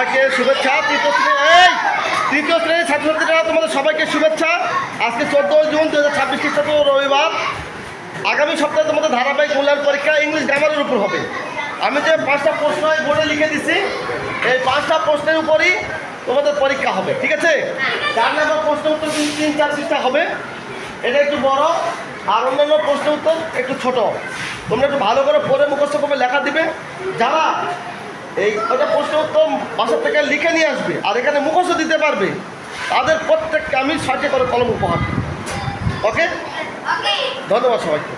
সবাইকে শুভেচ্ছা। তৃতীয় শ্রেণীর ছাত্রছাত্রীরা তোমাদের সবাইকে শুভেচ্ছা। আজকে 14 জুন 2026 খ্রিস্টাব্দ রবিবার। আগামী সপ্তাহে তোমাদের ধারাবাহিক মূল্যায়ন পরীক্ষা ইংলিশ গ্রামারের উপর হবে। আমি যে 5টা প্রশ্ন বোর্ডে লিখে দিছি, এই 5টা প্রশ্নের উপরই তোমাদের পরীক্ষা হবে, ঠিক আছে? 4 নম্বর প্রশ্ন উত্তর 3-4 পৃষ্ঠা হবে, এটা একটু বড়, আর অন্যান্য প্রশ্ন উত্তর একটু ছোট। তোমরা একটু ভালো করে পড়ে মুখস্থ করে লেখা দিবে। যারা এই ওটা প্রশ্ন উত্তর বাসা থেকে লিখে নিয়ে আসবে আর এখানে মুখস্থ দিতে পারবে, তাদের প্রত্যেককে আমি 6টি করে কলম উপহার দিই। ওকে, ধন্যবাদ সবাইকে।